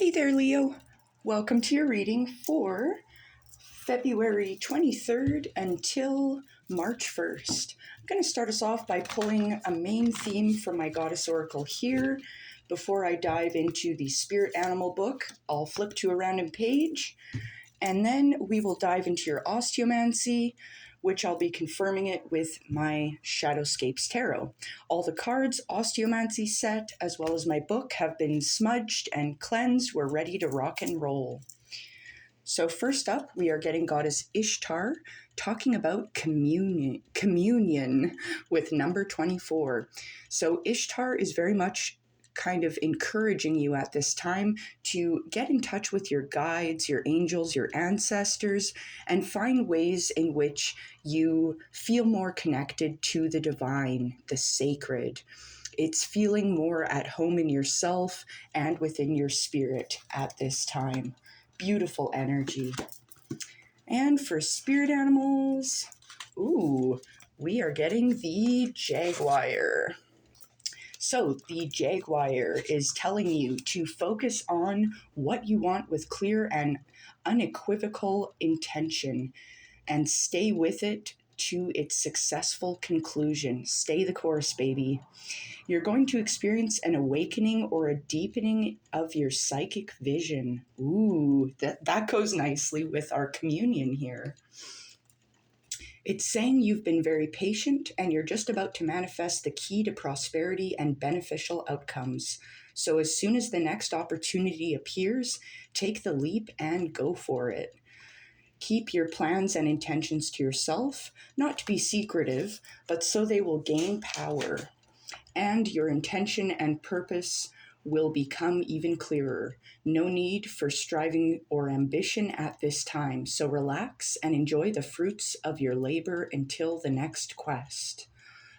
Hey there, Leo. Welcome to your reading for February 23rd until March 1st. I'm going to start us off by pulling a main theme from my Goddess Oracle here. Before I dive into the Spirit Animal book, I'll flip to a random page, and then we will dive into your Osteomancy, which I'll be confirming it with my Shadowscapes Tarot. All the cards, Osteomancy set, as well as my book have been smudged and cleansed. We're ready to rock and roll. So first up, we are getting Goddess Ishtar talking about communion with number 24. So Ishtar is very much kind of encouraging you at this time to get in touch with your guides, your angels, your ancestors, and find ways in which you feel more connected to the divine, the sacred. It's feeling more at home in yourself and within your spirit at this time. Beautiful energy. And for spirit animals, we are getting the Jaguar. So the Jaguar is telling you to focus on what you want with clear and unequivocal intention and stay with it to its successful conclusion. Stay the course, baby. You're going to experience an awakening or a deepening of your psychic vision. That goes nicely with our communion here. It's saying you've been very patient and you're just about to manifest the key to prosperity and beneficial outcomes. So as soon as the next opportunity appears, take the leap and go for it. Keep your plans and intentions to yourself, not to be secretive, but so they will gain power. And your intention and purpose will become even clearer. No need for striving or ambition at this time, so relax and enjoy the fruits of your labor until the next quest.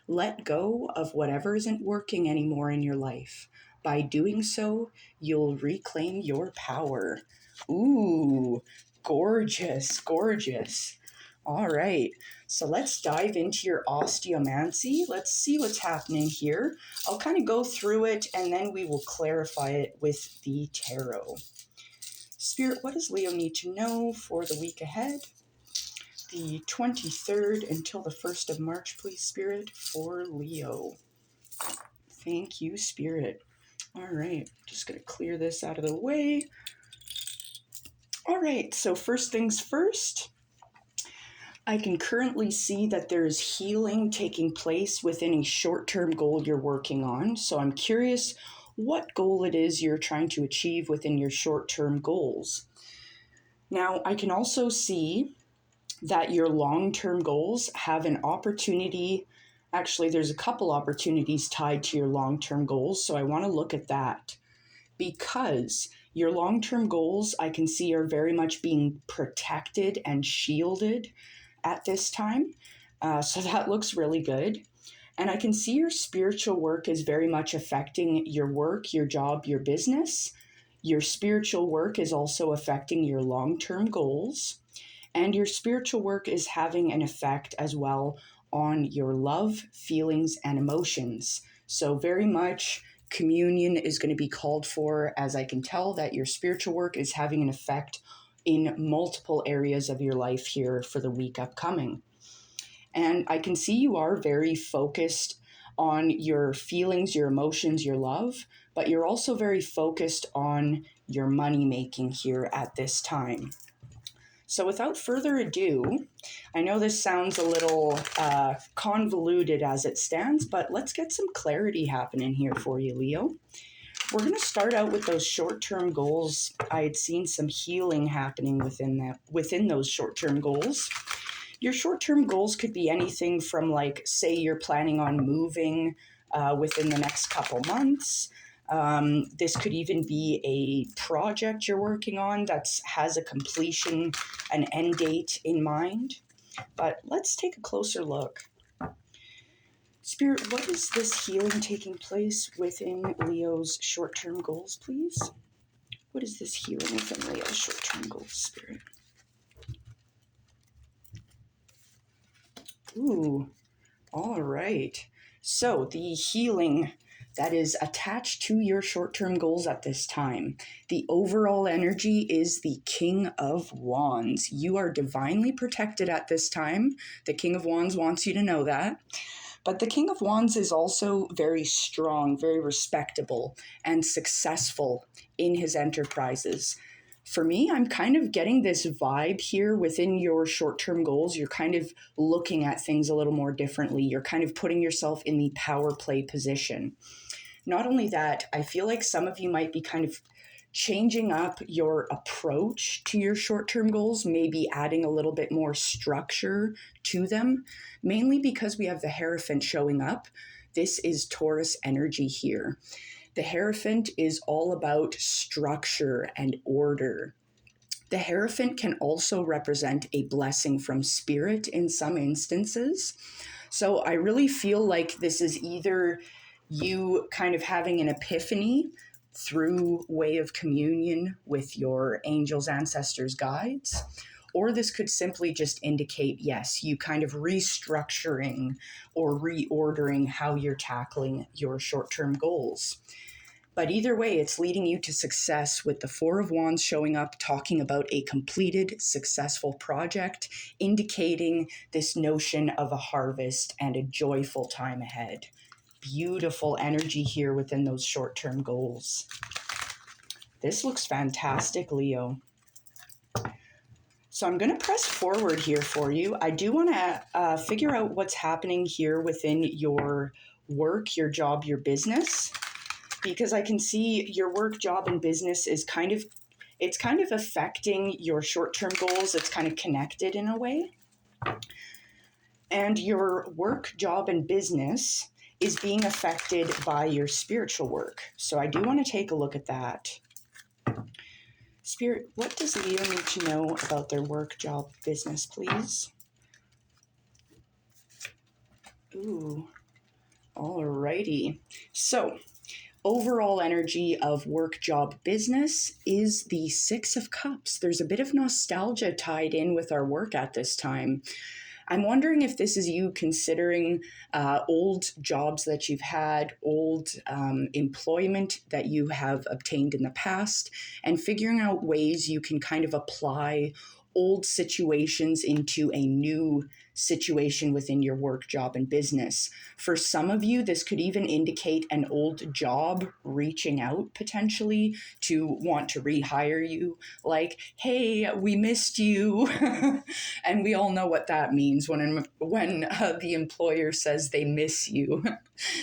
Let go of whatever isn't working anymore in your life. By doing so, you'll reclaim your power. Gorgeous, gorgeous. All right, so let's dive into your Osteomancy. Let's see what's happening here. I'll kind of go through it and then we will clarify it with the tarot. Spirit, what does Leo need to know for the week ahead? The 23rd until the 1st of March, please, Spirit, for Leo. Thank you, Spirit. All right, just going to clear this out of the way. All right, so first things first. I can currently see that there's healing taking place within a short-term goal you're working on. So I'm curious what goal it is you're trying to achieve within your short-term goals. Now, I can also see that your long-term goals have an opportunity. Actually, there's a couple opportunities tied to your long-term goals. So I want to look at that because your long-term goals I can see are very much being protected and shielded at this time. So that looks really good. And I can see your spiritual work is very much affecting your work, your job, your business. Your spiritual work is also affecting your long-term goals. And your spiritual work is having an effect as well on your love, feelings, and emotions. So very much communion is going to be called for, as I can tell that your spiritual work is having an effect in multiple areas of your life here for the week upcoming. And I can see you are very focused on your feelings, your emotions, your love, but you're also very focused on your money making here at this time. So without further ado, I know this sounds a little convoluted as it stands, but let's get some clarity happening here for you, Leo. We're going to start out with those short-term goals. I had seen some healing happening within those short-term goals. Your short-term goals could be anything from, like, say you're planning on moving within the next couple months. This could even be a project you're working on that has a completion, an end date in mind. But let's take a closer look. Spirit, what is this healing taking place within Leo's short-term goals, please? What is this healing within Leo's short-term goals, Spirit? All right. So the healing that is attached to your short-term goals at this time. The overall energy is the King of Wands. You are divinely protected at this time. The King of Wands wants you to know that. But the King of Wands is also very strong, very respectable, and successful in his enterprises. For me, I'm kind of getting this vibe here within your short-term goals. You're kind of looking at things a little more differently. You're kind of putting yourself in the power play position. Not only that, I feel like some of you might be kind of changing up your approach to your short-term goals, maybe adding a little bit more structure to them, mainly because we have the Hierophant showing up. This is Taurus energy here. The Hierophant is all about structure and order. The Hierophant can also represent a blessing from spirit in some instances. So I really feel like this is either you kind of having an epiphany through way of communion with your angels, ancestors, guides, or this could simply just indicate, yes, you kind of restructuring or reordering how you're tackling your short-term goals. But either way, it's leading you to success with the Four of Wands showing up, talking about a completed, successful project, indicating this notion of a harvest and a joyful time ahead. Beautiful energy here within those short-term goals. This looks fantastic, Leo. So I'm going to press forward here for you. I do want to figure out what's happening here within your work, your job, your business, because I can see your work, job, and business is kind of affecting your short-term goals. It's kind of connected in a way. And your work, job, and business is being affected by your spiritual work. So I do want to take a look at that. Spirit, what does Leo need to know about their work, job, business, please? Ooh, alrighty. So, overall energy of work, job, business is the Six of Cups. There's a bit of nostalgia tied in with our work at this time. I'm wondering if this is you considering old jobs that you've had, old employment that you have obtained in the past, and figuring out ways you can kind of apply old situations into a new situation within your work, job, and business. For some of you, this could even indicate an old job reaching out potentially to want to rehire you. Like, hey, we missed you. And we all know what that means when the employer says they miss you.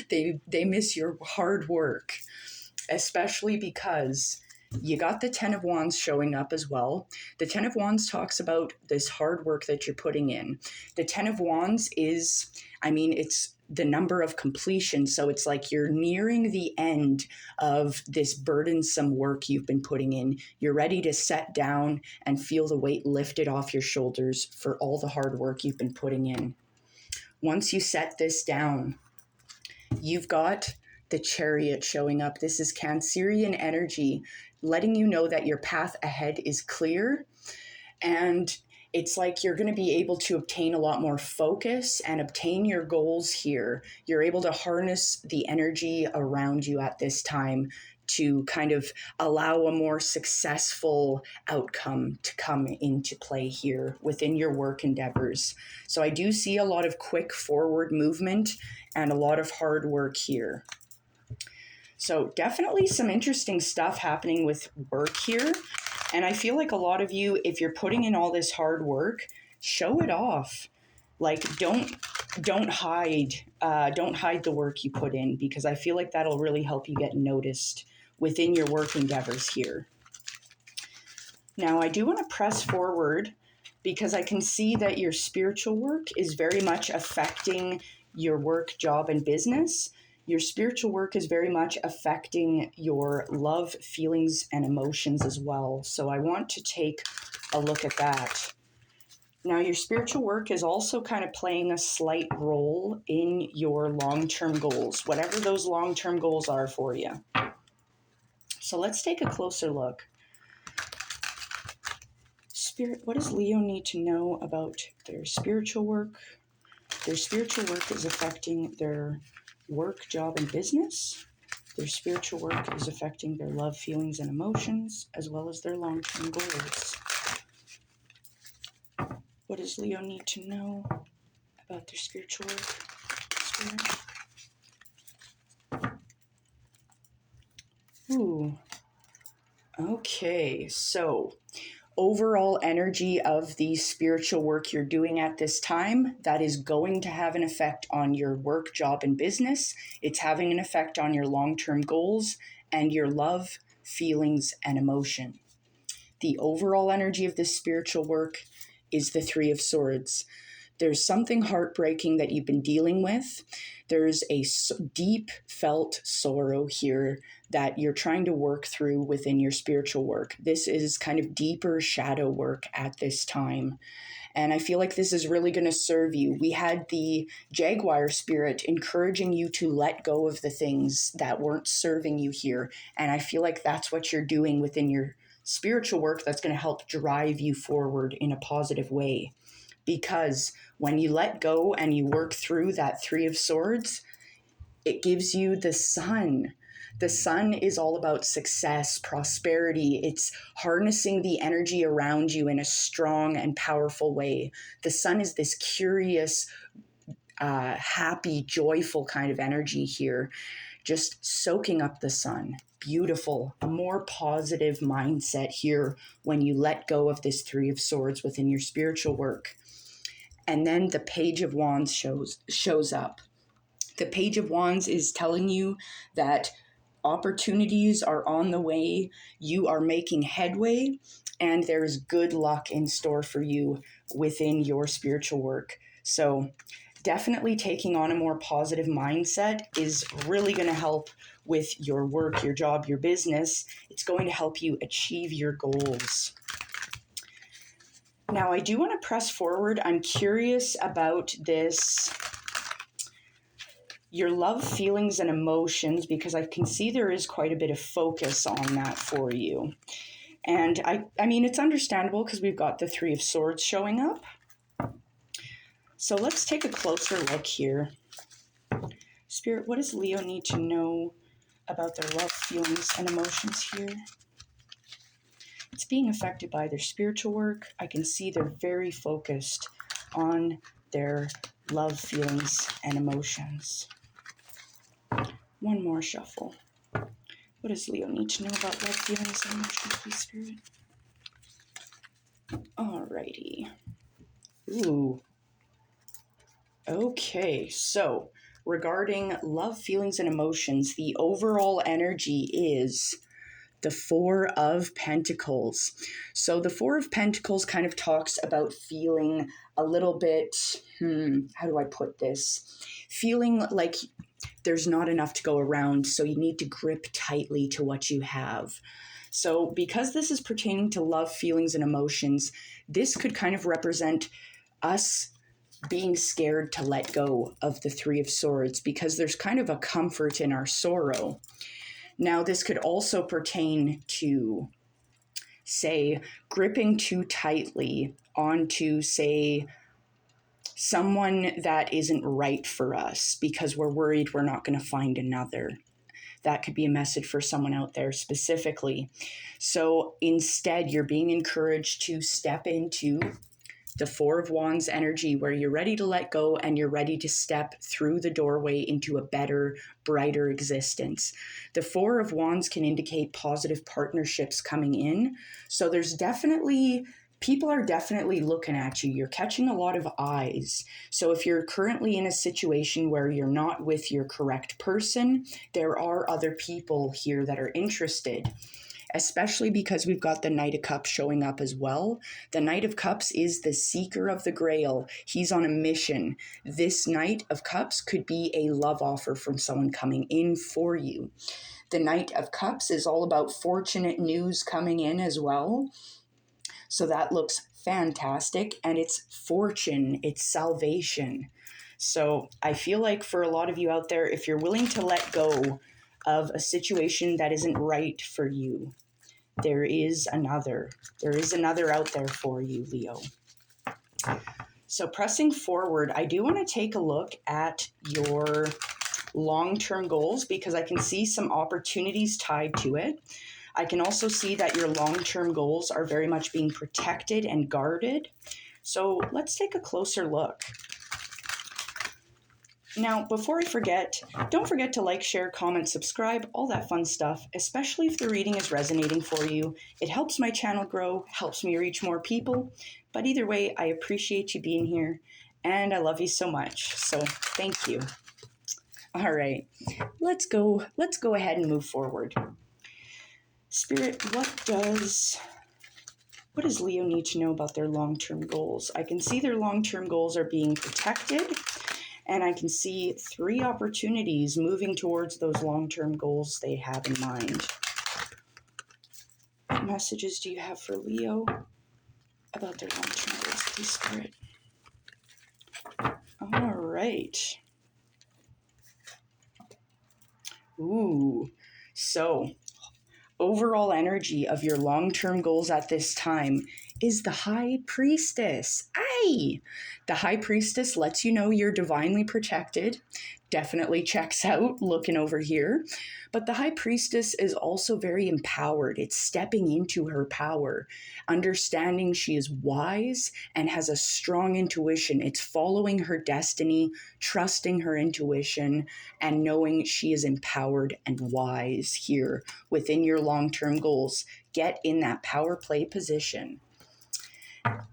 They miss your hard work, especially because you got the Ten of Wands showing up as well. The Ten of Wands talks about this hard work that you're putting in. The Ten of Wands is, it's the number of completion. So it's like you're nearing the end of this burdensome work you've been putting in. You're ready to set down and feel the weight lifted off your shoulders for all the hard work you've been putting in. Once you set this down, you've got the Chariot showing up. This is Cancerian energy, letting you know that your path ahead is clear, and it's like you're going to be able to obtain a lot more focus and obtain your goals here. You're able to harness the energy around you at this time to kind of allow a more successful outcome to come into play here within your work endeavors. So I do see a lot of quick forward movement and a lot of hard work here. So definitely some interesting stuff happening with work here. And I feel like a lot of you, if you're putting in all this hard work, show it off. Like, don't hide the work you put in, because I feel like that'll really help you get noticed within your work endeavors here. Now, I do want to press forward because I can see that your spiritual work is very much affecting your work, job, and business. Your spiritual work is very much affecting your love, feelings, and emotions as well. So I want to take a look at that. Now, your spiritual work is also kind of playing a slight role in your long-term goals, whatever those long-term goals are for you. So let's take a closer look. Spirit, what does Leo need to know about their spiritual work? Their spiritual work is affecting their work, job, and business. Their spiritual work is affecting their love, feelings, and emotions, as well as their long-term goals. What does Leo need to know about their spiritual work? Spirit? Ooh. Okay, so overall energy of the spiritual work you're doing at this time, that is going to have an effect on your work, job, and business. It's having an effect on your long-term goals and your love, feelings, and emotion. The overall energy of this spiritual work is the Three of Swords. There's something heartbreaking that you've been dealing with. There's a deep felt sorrow here that you're trying to work through within your spiritual work. This is kind of deeper shadow work at this time. And I feel like this is really going to serve you. We had the Jaguar spirit encouraging you to let go of the things that weren't serving you here. And I feel like that's what you're doing within your spiritual work that's going to help drive you forward in a positive way. Because when you let go and you work through that Three of Swords, it gives you the Sun. The Sun is all about success, prosperity. It's harnessing the energy around you in a strong and powerful way. The Sun is this curious, happy, joyful kind of energy here, just soaking up the sun. Beautiful, a more positive mindset here when you let go of this Three of Swords within your spiritual work. And then the Page of Wands shows up. The Page of Wands is telling you that opportunities are on the way, you are making headway, and there's good luck in store for you within your spiritual work. So definitely taking on a more positive mindset is really going to help with your work, your job, your business. It's going to help you achieve your goals. Now, I do want to press forward. I'm curious about this, your love, feelings, and emotions, because I can see there is quite a bit of focus on that for you. And I mean, it's understandable because we've got the Three of Swords showing up. So let's take a closer look here. Spirit, what does Leo need to know about their love, feelings, and emotions here? It's being affected by their spiritual work. I can see they're very focused on their love, feelings, and emotions. One more shuffle. What does Leo need to know about love, feelings, and emotions, please, Spirit? Alrighty. Ooh. Okay, so regarding love, feelings, and emotions, the overall energy is the Four of Pentacles. So the Four of Pentacles kind of talks about feeling a little bit, how do I put this? Feeling like there's not enough to go around, so you need to grip tightly to what you have. So because this is pertaining to love, feelings, and emotions, this could kind of represent us being scared to let go of the Three of Swords because there's kind of a comfort in our sorrow. Now, this could also pertain to, say, gripping too tightly onto, say, someone that isn't right for us because we're worried we're not going to find another. That could be a message for someone out there specifically. So instead, you're being encouraged to step into the Four of Wands energy where you're ready to let go and you're ready to step through the doorway into a better, brighter existence. The Four of Wands can indicate positive partnerships coming in. So there's definitely, people are definitely looking at you. You're catching a lot of eyes. So if you're currently in a situation where you're not with your correct person, there are other people here that are interested. Especially because we've got the Knight of Cups showing up as well. The Knight of Cups is the seeker of the Grail. He's on a mission. This Knight of Cups could be a love offer from someone coming in for you. The Knight of Cups is all about fortunate news coming in as well. So that looks fantastic. And it's fortune, it's salvation. So I feel like for a lot of you out there, if you're willing to let go of a situation that isn't right for you, there is another out there for you, Leo. So pressing forward, I do want to take a look at your long-term goals because I can see some opportunities tied to it. I can also see that your long-term goals are very much being protected and guarded. So let's take a closer look. Now, before I forget, don't forget to like, share, comment, subscribe, all that fun stuff, especially if the reading is resonating for you. It helps my channel grow, helps me reach more people. But either way, I appreciate you being here, and I love you so much. So thank you. All right, let's go ahead and move forward. Spirit, what does Leo need to know about their long-term goals? I can see their long-term goals are being protected, and I can see 3 opportunities moving towards those long-term goals they have in mind. What messages do you have for Leo about their long-term goals, please, Spirit? All right. Ooh, so overall energy of your long-term goals at this time is the High Priestess. Aye! The High Priestess lets you know you're divinely protected. Definitely checks out looking over here. But the High Priestess is also very empowered. It's stepping into her power, understanding she is wise and has a strong intuition. It's following her destiny, trusting her intuition, and knowing she is empowered and wise here within your long-term goals. Get in that power play position.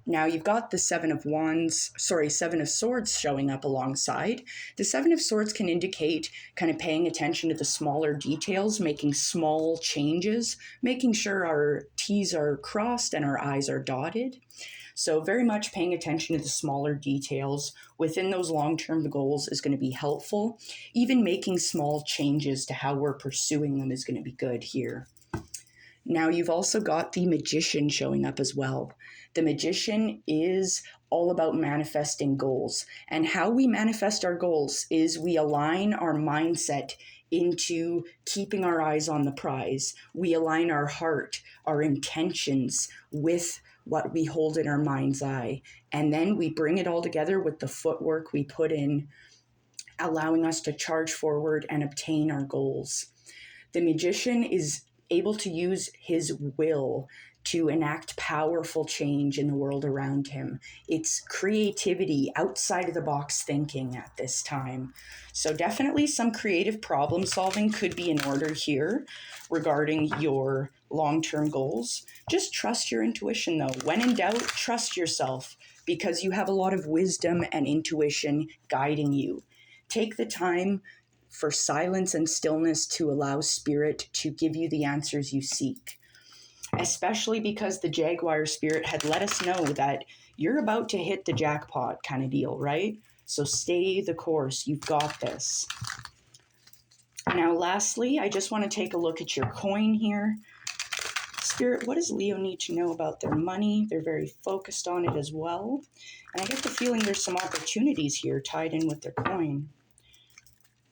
Now you've got the Seven of Swords showing up alongside. The Seven of Swords can indicate kind of paying attention to the smaller details, making small changes, making sure our T's are crossed and our I's are dotted. So very much paying attention to the smaller details within those long-term goals is going to be helpful. Even making small changes to how we're pursuing them is going to be good here. Now you've also got the Magician showing up as well. The Magician is all about manifesting goals. And how we manifest our goals is we align our mindset into keeping our eyes on the prize. We align our heart, our intentions with what we hold in our mind's eye. And then we bring it all together with the footwork we put in, allowing us to charge forward and obtain our goals. The Magician is able to use his will to enact powerful change in the world around him. It's creativity, outside of the box thinking at this time. So definitely some creative problem solving could be in order here regarding your long-term goals. Just trust your intuition though. When in doubt, trust yourself because you have a lot of wisdom and intuition guiding you. Take the time for silence and stillness to allow Spirit to give you the answers you seek. Especially because the Jaguar Spirit had let us know that you're about to hit the jackpot kind of deal, right? So stay the course. You've got this. Now, lastly, I just want to take a look at your coin here. Spirit, what does Leo need to know about their money? They're very focused on it as well. And I get the feeling there's some opportunities here tied in with their coin.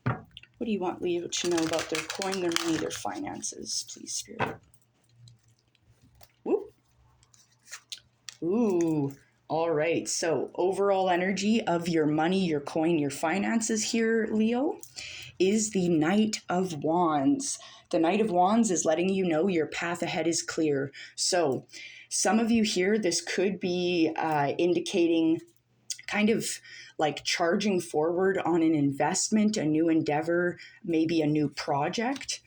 What do you want Leo to know about their coin, their money, their finances, please, Spirit? Whoop. Ooh. All right. So overall energy of your money, your coin, your finances here, Leo, is the Knight of Wands. The Knight of Wands is letting you know your path ahead is clear. So some of you here, this could be indicating kind of like charging forward on an investment, a new endeavor, maybe a new project.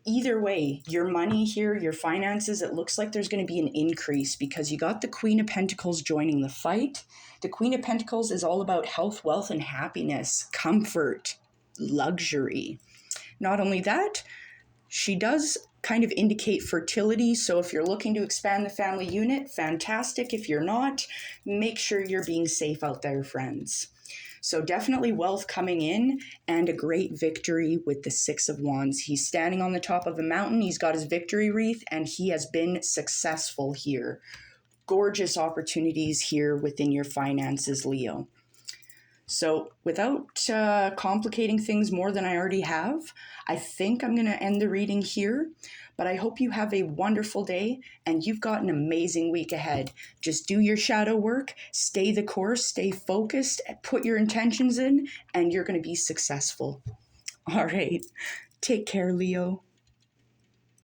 Either way, your money here, your finances, it looks like there's going to be an increase because you got the Queen of Pentacles joining the fight. The Queen of Pentacles is all about health, wealth, and happiness, comfort, luxury. Not only that, she does kind of indicate fertility. So if you're looking to expand the family unit, fantastic. If you're not, make sure you're being safe out there, friends. So definitely wealth coming in and a great victory with the Six of Wands. He's standing on the top of a mountain. He's got his victory wreath and he has been successful here. Gorgeous opportunities here within your finances, Leo. So, without complicating things more than I already have, I think I'm going to end the reading here. But I hope you have a wonderful day and you've got an amazing week ahead. Just do your shadow work, stay the course, stay focused, put your intentions in, and you're going to be successful. All right. Take care, Leo.